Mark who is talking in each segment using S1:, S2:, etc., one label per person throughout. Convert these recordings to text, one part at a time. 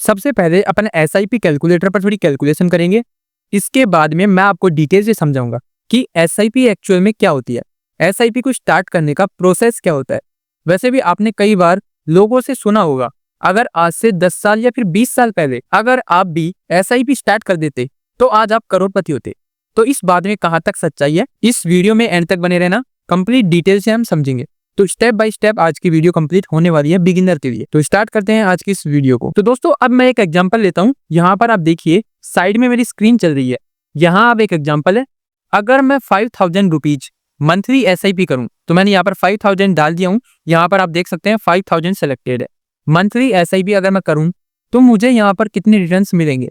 S1: सबसे पहले अपन SIP calculator पर थोड़ी कैलकुलेशन करेंगे। इसके बाद में मैं आपको डिटेल से समझाऊंगा कि एसआईपी एक्चुअल में क्या होती है, एसआईपी को स्टार्ट करने का प्रोसेस क्या होता है। वैसे भी आपने कई बार लोगों से सुना होगा, अगर आज से 10 साल या फिर 20 साल पहले अगर आप भी एसआईपी स्टार्ट कर देते तो आज आप करोड़पति होते। तो इस बात में कहां तक सच्चाई है, इस वीडियो में एंड तक बने रहना, कंप्लीट डिटेल से हम समझेंगे। तो स्टेप बाय स्टेप आज की वीडियो कंप्लीट होने वाली है बिगिनर के लिए। तो स्टार्ट करते हैं आज की इस वीडियो को। तो दोस्तों अब मैं एक एग्जांपल लेता हूं। यहाँ पर आप देखिए साइड में मेरी स्क्रीन चल रही है। यहाँ अब एक एग्जांपल है, अगर मैं 5000 रुपीज मंथली एसआईपी करूं तो मैंने यहाँ पर 5000 डाल दिया हूँ। यहाँ पर आप देख सकते हैं 5000 सेलेक्टेड है। मंथली एसआईपी अगर मैं करूं तो मुझे यहाँ पर कितने रिटर्न्स मिलेंगे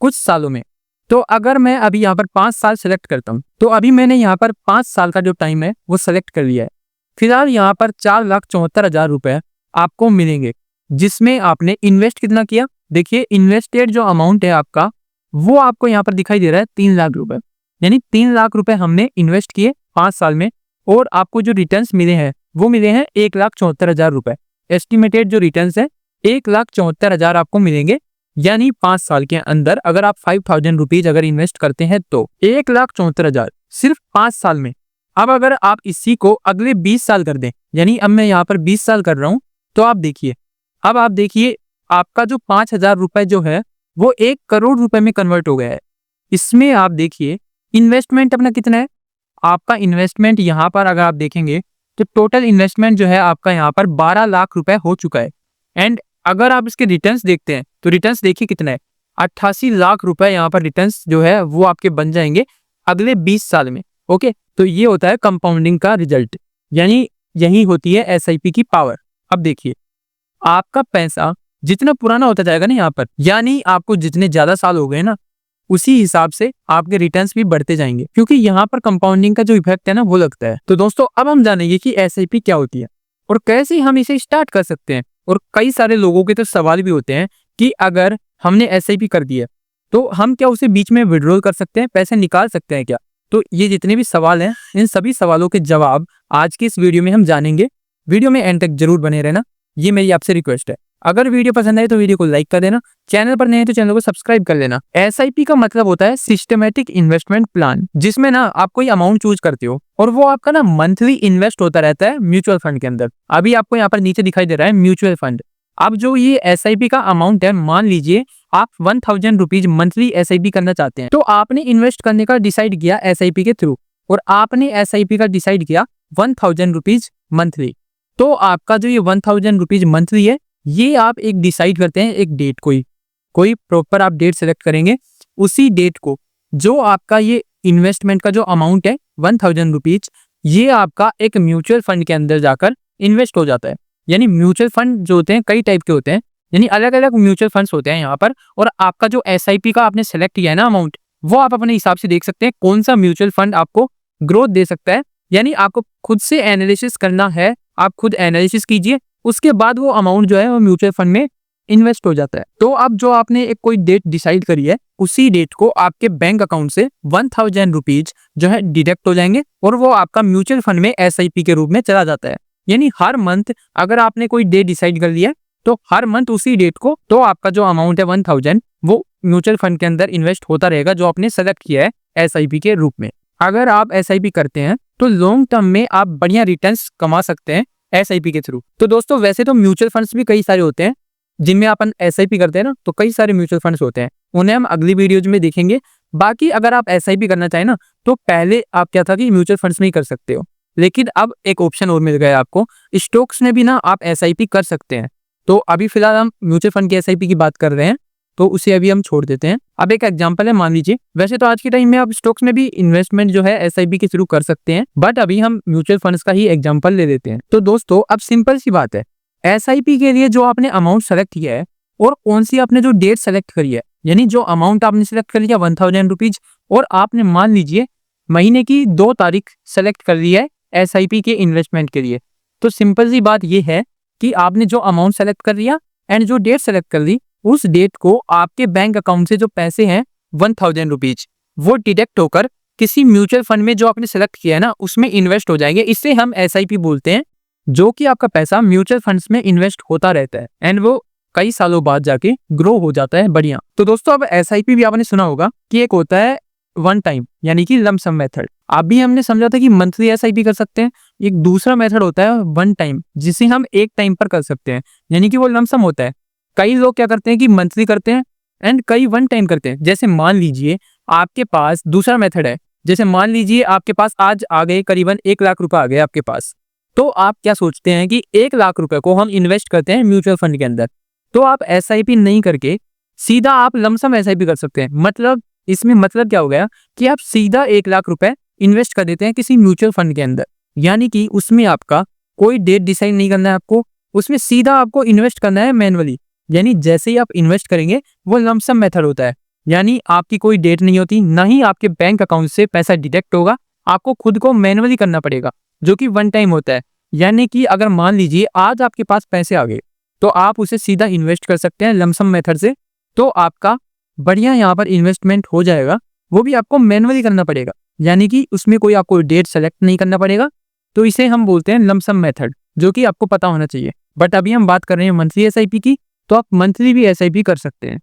S1: कुछ सालों में। तो अगर मैं अभी यहाँ पर 5 साल सेलेक्ट करता हूँ तो अभी मैंने यहाँ पर 5 साल का जो टाइम है वो सेलेक्ट कर लिया है। फिलहाल यहाँ पर 4,74,000 रुपए आपको मिलेंगे, जिसमें आपने इन्वेस्ट कितना किया। देखिए इन्वेस्टेड जो अमाउंट है आपका वो आपको यहाँ पर दिखाई दे रहा है 3 लाख रुपए, यानी 3 लाख रुपए हमने इन्वेस्ट किए 5 साल में और आपको जो रिटर्न्स मिले हैं वो मिले हैं 1,74,000 रुपए। एस्टिमेटेड जो रिटर्न्स है 1,74,000 आपको मिलेंगे, यानी 5 साल के अंदर अगर आप 5000 रुपीज अगर इन्वेस्ट करते हैं तो 1,74,000 सिर्फ 5 साल में। अब अगर आप इसी को अगले 20 साल कर दें, यानी अब मैं यहाँ पर 20 साल कर रहा हूं, तो आप देखिए अब आप देखिए आपका जो 5,000 रुपए जो है वो 1 करोड़ रुपए में कन्वर्ट हो गया है। इसमें आप देखिए इन्वेस्टमेंट अपना कितना है, आपका इन्वेस्टमेंट यहाँ पर अगर आप देखेंगे तो टोटल इन्वेस्टमेंट जो है आपका यहाँ पर 12 लाख रुपए हो चुका है। एंड अगर आप इसके रिटर्न्स देखते हैं तो रिटर्न्स देखिए कितना है, 88 लाख रुपए यहाँ पर रिटर्न्स जो है वो आपके बन जाएंगे अगले 20 साल में। ओके, तो ये होता है कंपाउंडिंग का रिजल्ट, यानी यही होती है एसआईपी की पावर। अब देखिए आपका पैसा जितना पुराना होता जाएगा ना यहाँ पर, यानी आपको जितने ज्यादा साल हो गए ना उसी हिसाब से आपके रिटर्न्स भी बढ़ते जाएंगे, क्योंकि यहाँ पर कंपाउंडिंग का जो इफेक्ट है ना वो लगता है। तो दोस्तों अब हम जानेंगे कि एसआईपी क्या होती है और कैसे हम इसे स्टार्ट कर सकते हैं। और कई सारे लोगों के तो सवाल भी होते हैं कि अगर हमने एसआईपी कर दिया तो हम क्या उसे बीच में विड्रॉल कर सकते हैं, पैसे निकाल सकते हैं क्या। तो ये जितने भी सवाल हैं इन सभी सवालों के जवाब आज की इस वीडियो में हम जानेंगे। वीडियो में एंड तक जरूर बने रहना, ये मेरी आपसे रिक्वेस्ट है। अगर वीडियो पसंद आए तो वीडियो को लाइक कर देना, चैनल पर नए हैं तो चैनल को सब्सक्राइब कर लेना। एसआईपी का मतलब होता है सिस्टमैटिक इन्वेस्टमेंट प्लान, जिसमें ना आप कोई अमाउंट चूज करते हो और वो आपका ना मंथली इन्वेस्ट होता रहता है म्यूचुअल फंड के अंदर। अभी आपको यहाँ पर नीचे दिखाई दे रहा है म्यूचुअल फंड। अब जो ये एसआईपी का अमाउंट है, मान लीजिए आप 1000 रुपीज मंथली एसआईपी करना चाहते हैं, तो आपने इन्वेस्ट करने का डिसाइड किया एसआईपी के थ्रू और आपने एसआईपी का डिसाइड किया 1000 रुपीज मंथली। तो आपका जो ये 1000 रुपीज मंथली है ये आप एक डिसाइड करते हैं एक डेट, कोई प्रॉपर आप डेट सेलेक्ट करेंगे। उसी डेट को जो आपका ये इन्वेस्टमेंट का जो अमाउंट है 1000 रुपीज, ये आपका एक म्यूचुअल फंड के अंदर जाकर इन्वेस्ट हो जाता है। यानी म्यूचुअल फंड जो होते हैं कई टाइप के होते हैं, यानी अलग अलग म्यूचुअल फंड्स होते हैं यहाँ पर। और आपका जो एसआईपी का आपने सेलेक्ट किया है ना अमाउंट, वो आप अपने हिसाब से देख सकते हैं कौन सा म्यूचुअल फंड आपको ग्रोथ दे सकता है। यानी आपको खुद से एनालिसिस करना है, आप खुद एनालिसिस कीजिए, उसके बाद वो अमाउंट जो है वो म्यूचुअल फंड में इन्वेस्ट हो जाता है। तो अब जो आपने एक कोई डेट डिसाइड करी है उसी डेट को आपके बैंक अकाउंट से 1000 रुपीज जो है डिडक्ट हो जाएंगे और वो आपका म्यूचुअल फंड में एसआईपी के रूप में चला जाता है। यानी हर मंथ अगर आपने कोई डेट डिसाइड कर लिया तो हर मंथ उसी डेट को तो आपका जो अमाउंट है 1000 वो म्यूचुअल फंड के अंदर इन्वेस्ट होता रहेगा जो आपने सेलेक्ट किया है एसआईपी के रूप में। अगर आप एसआईपी करते हैं तो लॉन्ग टर्म में आप बढ़िया रिटर्न्स कमा सकते हैं एसआईपी के थ्रू। तो दोस्तों वैसे तो म्यूचुअल फंड्स भी कई सारे होते हैं जिनमें अपन एसआईपी करते हैं ना, तो कई सारे म्यूचुअल फंड्स होते हैं, उन्हें हम अगली वीडियोज में देखेंगे। बाकी अगर आप एसआईपी करना चाहें ना तो पहले आप क्या था कि म्यूचुअल फंड्स में ही कर सकते हो, लेकिन अब एक ऑप्शन और मिल गया आपको, स्टॉक्स में भी ना आप एसआईपी कर सकते हैं। तो अभी फिलहाल हम म्यूचुअल फंड की एसआईपी की बात कर रहे हैं तो उसे अभी हम छोड़ देते हैं। अब एक एग्जांपल है, मान लीजिए वैसे तो आज के टाइम में आप स्टॉक्स में भी इन्वेस्टमेंट जो है एसआईपी के थ्रू कर सकते हैं, बट अभी हम म्यूचुअल फंड्स का ही एग्जांपल ले लेते हैं। तो दोस्तों अब सिंपल सी बात है, एसआईपी के लिए जो आपने अमाउंट सेलेक्ट किया है और कौन सी आपने जो डेट सेलेक्ट करी है, यानी जो अमाउंट आपने सेलेक्ट कर लिया 1000 रुपीज और आपने मान लीजिए महीने की 2 तारीख सेलेक्ट कर ली है एसआईपी के इन्वेस्टमेंट के लिए, तो सिंपल सी बात यह है कि आपने जो अमाउंट सेलेक्ट कर लिया एंड जो डेट सेलेक्ट कर ली, उस डेट को आपके बैंक अकाउंट से जो पैसे हैं 1000 रुपीज वो डिडक्ट होकर किसी म्यूचुअल फंड में जो आपने सेलेक्ट किया है ना उसमें इन्वेस्ट हो जाएंगे। इससे हम एसआईपी बोलते हैं, जो कि आपका पैसा म्यूचुअल फंड्स में इन्वेस्ट होता रहता है एंड वो कई सालों बाद जाके ग्रो हो जाता है बढ़िया। तो दोस्तों अब एसआईपी भी आपने सुना होगा कि एक होता है वन टाइम यानी कि लंप सम मेथड। अभी हमने समझा था कि मंथली एसआईपी कर सकते हैं। एक दूसरा मेथड होता है वन टाइम, जिसे हम एक टाइम पर कर सकते हैं, यानी कि वो लंप सम होता है। कई लोग क्या करते हैं कि मंथली करते हैं एंड कई वन टाइम करते हैं। जैसे मान लीजिए आपके पास दूसरा मेथड है, जैसे मान लीजिए आपके पास आज आ गए करीबन 1 लाख रुपए आ गए आपके पास, तो आप क्या सोचते हैं कि 1 लाख रुपए को हम इन्वेस्ट करते हैं म्यूचुअल फंड के अंदर। तो आप एसआईपी नहीं करके सीधा आप लमसम एसआईपी कर सकते हैं। मतलब इसमें मतलब क्या हो गया कि आप सीधा 1 लाख रुपए इन्वेस्ट कर देते हैं किसी म्यूचुअल फंड के अंदर, यानी कि उसमें आपका कोई डेट डिसाइड नहीं करना है आपको, उसमें सीधा आपको इन्वेस्ट करना है मैनुअली। यानी जैसे ही आप इन्वेस्ट करेंगे वो लमसम मेथड होता है, यानी आपकी कोई डेट नहीं होती, ना ही आपके बैंक अकाउंट से पैसा डिडक्ट होगा, आपको खुद को मैनुअली करना पड़ेगा, जो कि वन टाइम होता है। यानी कि अगर मान लीजिए आज आपके पास पैसे आ गए तो आप उसे सीधा इन्वेस्ट कर सकते हैं लमसम मेथड से, तो आपका बढ़िया यहाँ पर इन्वेस्टमेंट हो जाएगा। वो भी आपको मैनुअली करना पड़ेगा, यानी कि उसमें कोई आपको डेट सेलेक्ट नहीं करना पड़ेगा। तो इसे हम बोलते हैं लमसम मेथड, जो कि आपको पता होना चाहिए। बट अभी हम बात कर रहे हैं मंथली एसआईपी की, तो आप मंथली भी एसआईपी कर सकते हैं।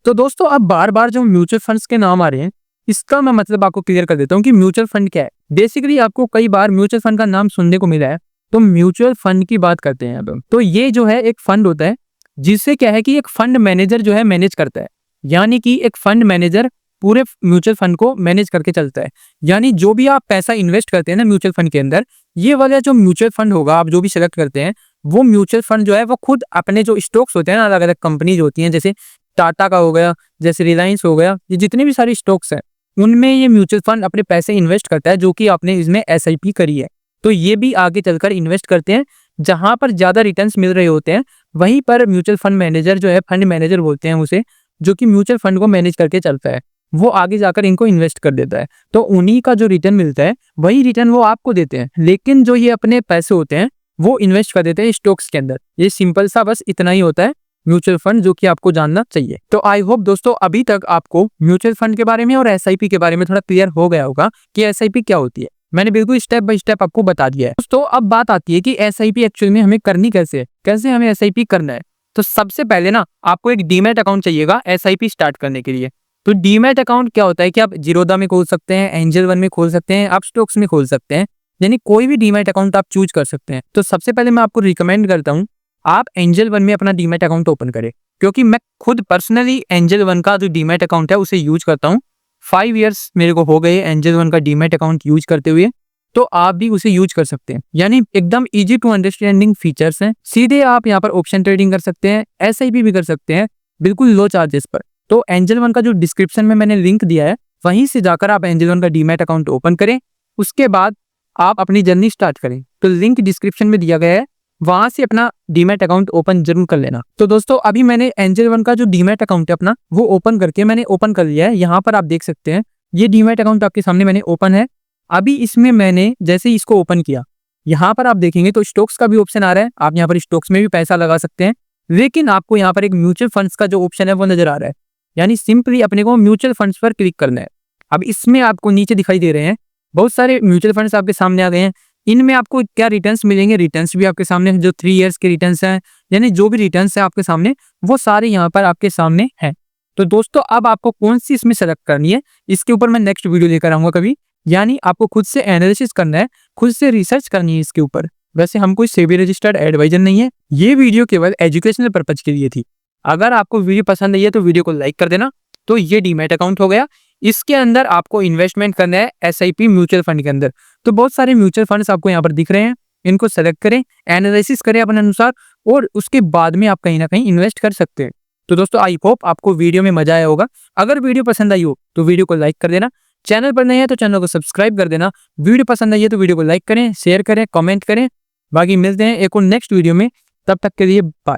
S1: तो दोस्तों अब बार बार जो म्यूचुअल फंड्स के नाम आ रहे हैं, इसका मैं मतलब आपको क्लियर कर देता हूँ कि म्यूचुअल फंड क्या है। बेसिकली आपको कई बार म्यूचुअल फंड का नाम सुनने को मिला है, तो म्यूचुअल फंड की बात करते हैं अब। तो ये जो है एक फंड होता है, जिससे क्या है कि एक फंड मैनेजर जो है मैनेज करता है, यानी कि एक फंड मैनेजर पूरे म्यूचुअल फंड को मैनेज करके चलता है। यानी जो भी आप पैसा इन्वेस्ट करते हैं ना म्यूचुअल फंड के अंदर, ये वाला जो म्यूचुअल फंड होगा आप जो भी सेलेक्ट करते हैं, वो म्यूचुअल फंड जो है वो खुद अपने जो स्टॉक्स होते हैं ना, अलग अलग कंपनीज होती हैं, जैसे टाटा का हो गया, जैसे रिलायंस हो गया, ये जितने भी सारे स्टॉक्स हैं उनमें ये म्यूचुअल फंड अपने पैसे इन्वेस्ट करता है, जो कि आपने इसमें एसआईपी करी है। तो ये भी आगे चलकर इन्वेस्ट करते हैं, जहां पर ज्यादा रिटर्न्स मिल रहे होते हैं वहीं पर म्यूचुअल फंड मैनेजर जो है, फंड मैनेजर बोलते हैं उसे, जो कि म्यूचुअल फंड को मैनेज करके चलता है, वो आगे जाकर इनको इन्वेस्ट कर देता है। तो उन्हीं का जो रिटर्न मिलता है वही रिटर्न वो आपको देते हैं, लेकिन जो ये अपने पैसे होते हैं वो इन्वेस्ट कर देते हैं स्टॉक्स के अंदर। ये सिंपल सा बस इतना ही होता है म्यूचुअल फंड, जो कि आपको जानना चाहिए। तो आई होप दोस्तों अभी तक आपको म्यूचुअल फंड के बारे में और एसआईपी के बारे में थोड़ा क्लियर हो गया होगा कि एसआईपी क्या होती है। मैंने बिल्कुल स्टेप बाय स्टेप आपको बता दिया है। दोस्तों अब बात आती है कि एसआईपी एक्चुअली में हमें करनी कैसे है, कैसे हमें एसआईपी करना है। तो सबसे पहले ना आपको एक डीमैट अकाउंट चाहिएगा एसआईपी स्टार्ट करने के लिए। तो डीमैट अकाउंट क्या होता है कि आप जीरोधा में खोल सकते हैं, एंजल वन में खोल सकते हैं, आप स्टॉक्स में खोल सकते हैं, यानी कोई भी डीमैट अकाउंट आप चूज कर सकते हैं। तो सबसे पहले मैं आपको रिकमेंड करता हूँ आप एंजल वन में अपना डीमैट अकाउंट ओपन करें, क्योंकि मैं खुद पर्सनली एंजल वन का जो डीमैट अकाउंट है उसे यूज करता हूँ। 5 इयर्स मेरे को हो गए एंजल वन का डीमैट अकाउंट यूज करते हुए, तो आप भी उसे यूज कर सकते हैं। यानी एकदम इजी टू अंडरस्टैंडिंग फीचर्स हैं। सीधे आप यहाँ पर ऑप्शन ट्रेडिंग कर सकते हैं, एसआईपी भी कर सकते हैं बिल्कुल लो चार्जेस पर। तो एंजल वन का जो डिस्क्रिप्शन में मैंने लिंक दिया है, वहीं से जाकर आप एंजल वन का डीमैट अकाउंट ओपन करें, उसके बाद आप अपनी जर्नी स्टार्ट करें। तो लिंक डिस्क्रिप्शन में दिया गया है, वहां से अपना डीमैट अकाउंट ओपन जरूर कर लेना। तो दोस्तों अभी मैंने एंजल वन का जो डीमैट अकाउंट है अपना वो ओपन करके मैंने ओपन कर लिया है। यहाँ पर आप देख सकते हैं ये डीमैट अकाउंट आपके सामने मैंने ओपन है। अभी इसमें मैंने जैसे ही इसको ओपन किया, यहाँ पर आप देखेंगे तो स्टॉक्स का भी ऑप्शन आ रहा है, आप यहाँ पर स्टॉक्स में भी पैसा लगा सकते हैं, लेकिन आपको यहाँ पर एक म्यूचुअल फंड्स का जो ऑप्शन है वो नजर आ रहा है। यानी सिंपली अपने को म्यूचुअल फंड्स पर क्लिक करना है। अब इसमें आपको नीचे दिखाई दे रहे हैं बहुत सारे म्यूचुअल फंड्स आपके सामने आ गए हैं। इनमें आपको क्या रिटर्न्स मिलेंगे, रिटर्न्स भी आपके सामने जो 3 इयर्स के रिटर्न्स हैं, यानी जो भी रिटर्न्स है आपके सामने वो सारे यहाँ पर आपके सामने हैं। तो दोस्तों अब आपको कौन सी इसमें सेलेक्ट करनी है, इसके ऊपर मैं नेक्स्ट वीडियो लेकर आऊंगा कभी। यानी आपको खुद से एनालिसिस करना है, खुद से रिसर्च करनी है इसके ऊपर। वैसे हम कोई सेबी रजिस्टर्ड एडवाइजर नहीं है, ये वीडियो केवल एजुकेशनल पर्पज के लिए थी। अगर आपको वीडियो पसंद आई है तो वीडियो को लाइक कर देना। तो ये डीमैट अकाउंट हो गया, इसके अंदर आपको इन्वेस्टमेंट करना है एसआईपी म्यूचुअल फंड के अंदर। तो बहुत सारे म्यूचुअल फंड्स आपको यहाँ पर दिख रहे हैं, इनको सेलेक्ट करें, एनालिसिस करें अपने अनुसार, और उसके बाद में आप कहीं ना कहीं इन्वेस्ट कर सकते हैं। तो दोस्तों आई होप आपको वीडियो में मजा आया होगा। अगर वीडियो पसंद आई हो तो वीडियो को लाइक कर देना, चैनल पर नए हैं तो चैनल को सब्सक्राइब कर देना। वीडियो पसंद आई है तो वीडियो को लाइक करें, शेयर करें, कमेंट करें। बाकी मिलते हैं एक और नेक्स्ट वीडियो में, तब तक के लिए बाय।